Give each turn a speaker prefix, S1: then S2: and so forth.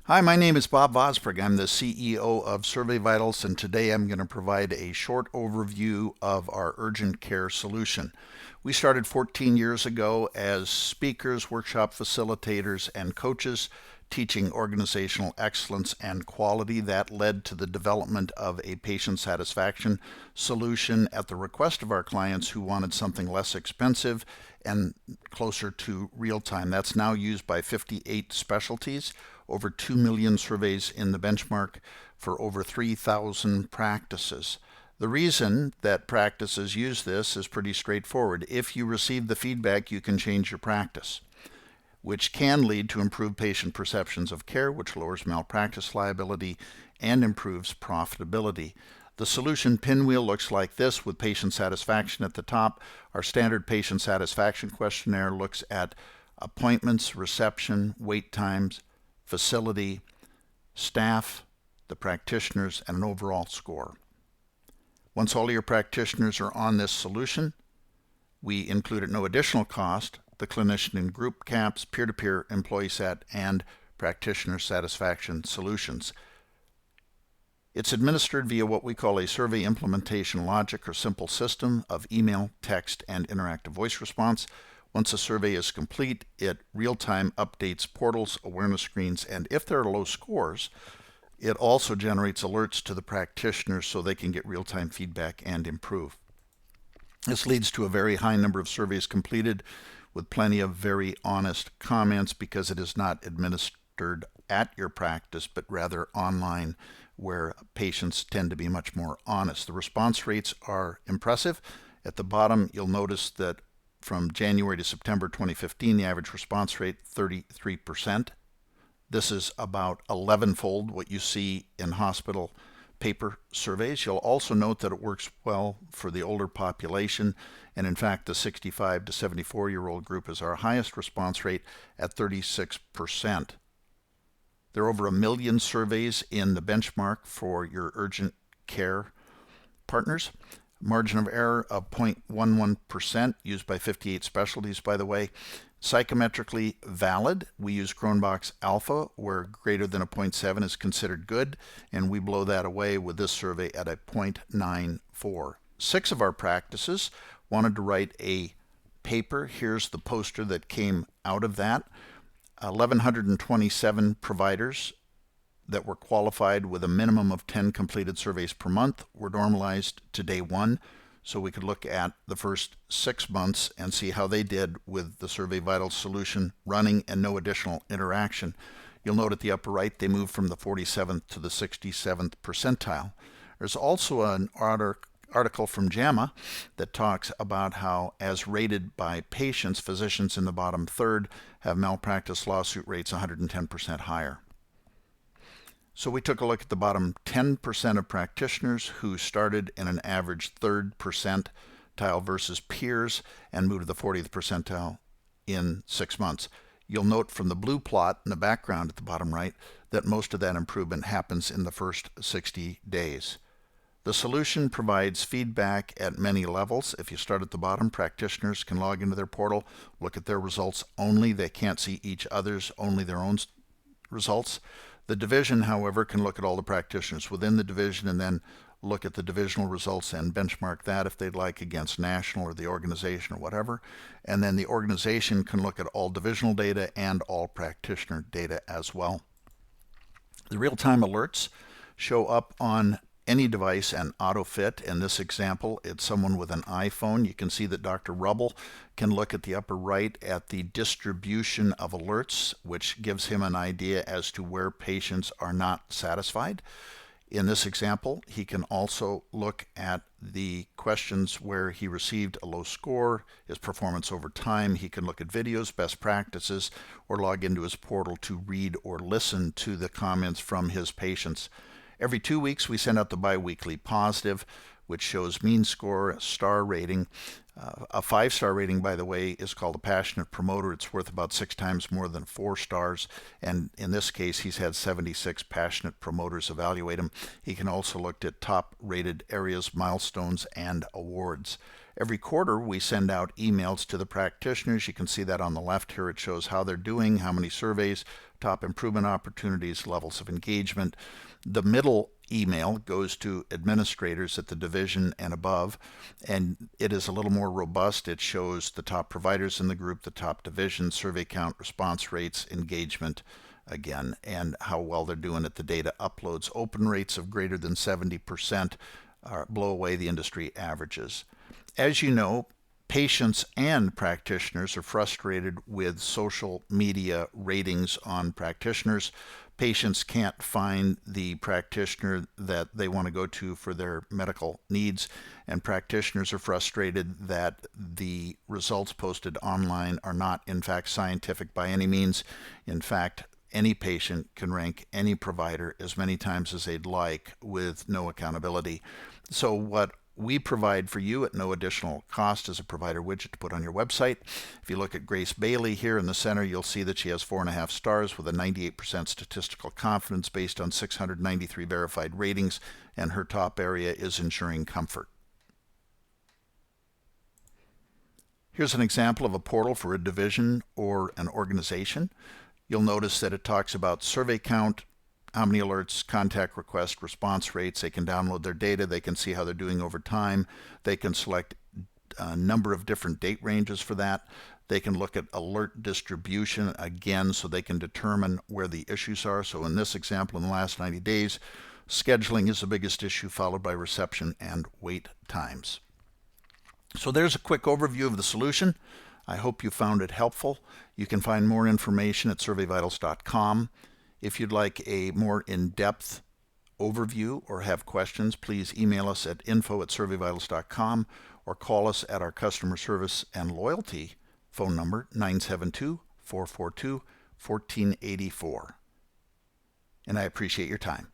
S1: Hi, my name is Bob Vosberg. I'm the CEO of SurveyVitals, and today I'm going to provide a short overview of our urgent care solution. We started 14 years ago as speakers, workshop facilitators, and coaches teaching organizational excellence and quality. That led to the development of a patient satisfaction solution at the request of our clients who wanted something less expensive and closer to real time. That's now used by 58 specialties, over 2 million surveys in the benchmark for over 3,000 practices. The reason that practices use this is pretty straightforward. If you receive the feedback, you can change your practice, which can lead to improved patient perceptions of care, which lowers malpractice liability and improves profitability. The solution pinwheel looks like this with patient satisfaction at the top. Our standard patient satisfaction questionnaire looks at appointments, reception, wait times, facility, staff, the practitioners, and an overall score. Once all your practitioners are on this solution, we include at no additional cost the clinician and group caps, peer-to-peer, employee sat, and practitioner satisfaction solutions. It's administered via what we call a survey implementation logic or simple system of email, text, and interactive voice response. Once a survey is complete, it real-time updates portals, awareness screens, and if there are low scores, it also generates alerts to the practitioners so they can get real-time feedback and improve. This leads to a very high number of surveys completed with plenty of very honest comments because it is not administered at your practice, but rather online, where patients tend to be much more honest. The response rates are impressive. At the bottom, you'll notice that from January to September 2015, the average response rate, 33%. This is about 11-fold what you see in hospital paper surveys. You'll also note that it works well for the older population, and in fact, the 65 to 74-year-old group is our highest response rate at 36%. There are over 1 million surveys in the benchmark for your urgent care partners. Margin of error of 0.11%, used by 58 specialties, by the way. Psychometrically valid. We use Cronbach's alpha, where greater than a 0.7 is considered good, and we blow that away with this survey at a 0.94. 6 of our practices wanted to write a paper. Here's the poster that came out of that. 1,127 providers that were qualified with a minimum of 10 completed surveys per month were normalized to day 1, so we could look at the first 6 months and see how they did with the SurveyVitals solution running and no additional interaction. You'll note at the upper right they moved from the 47th to the 67th percentile. There's also an article from JAMA that talks about how, as rated by patients, physicians in the bottom third have malpractice lawsuit rates 110% higher. So we took a look at the bottom 10% of practitioners who started in an average 3rd percentile versus peers and moved to the 40th percentile in 6 months. You'll note from the blue plot in the background at the bottom right that most of that improvement happens in the first 60 days. The solution provides feedback at many levels. If you start at the bottom, practitioners can log into their portal, look at their results only. They can't see each other's, only their own results. The division, however, can look at all the practitioners within the division and then look at the divisional results and benchmark that if they'd like against national or the organization or whatever. And then the organization can look at all divisional data and all practitioner data as well. The real-time alerts show up on any device and auto-fit. In this example, it's someone with an iPhone. You can see that Dr. Rubble can look at the upper right at the distribution of alerts, which gives him an idea as to where patients are not satisfied. In this example, he can also look at the questions where he received a low score, his performance over time. He can look at videos, best practices, or log into his portal to read or listen to the comments from his patients. Every 2 weeks, we send out the biweekly positive, which shows mean score, star rating. A 5-star rating, by the way, is called a passionate promoter. It's worth about 6 times more than 4 stars. And in this case, he's had 76 passionate promoters evaluate him. He can also look at top rated areas, milestones, and awards. Every quarter, we send out emails to the practitioners. You can see that on the left here. It shows how they're doing, how many surveys, top improvement opportunities, levels of engagement. The middle email goes to administrators at the division and above, and it is a little more robust. It shows the top providers in the group, the top division, survey count, response rates, engagement, again, and how well they're doing at the data uploads. Open rates of greater than 70% blow away the industry averages. As you know, patients and practitioners are frustrated with social media ratings on practitioners. Patients can't find the practitioner that they want to go to for their medical needs, and practitioners are frustrated that the results posted online are not, in fact, scientific by any means. In fact, any patient can rank any provider as many times as they'd like with no accountability. So what we provide for you at no additional cost is a provider widget to put on your website. If you look at Grace Bailey here in the center, you'll see that she has 4.5 stars with a 98% statistical confidence based on 693 verified ratings, and her top area is ensuring comfort. Here's an example of a portal for a division or an organization. You'll notice that it talks about survey count, how many alerts, contact requests, response rates. They can download their data. They can see how they're doing over time. They can select a number of different date ranges for that. They can look at alert distribution again, so they can determine where the issues are. So in this example, in the last 90 days, scheduling is the biggest issue, followed by reception and wait times. So there's a quick overview of the solution. I hope you found it helpful. You can find more information at SurveyVitals.com. If you'd like a more in-depth overview or have questions, please email us at info@SurveyVitals.com or call us at our customer service and loyalty phone number 972-442-1484. And I appreciate your time.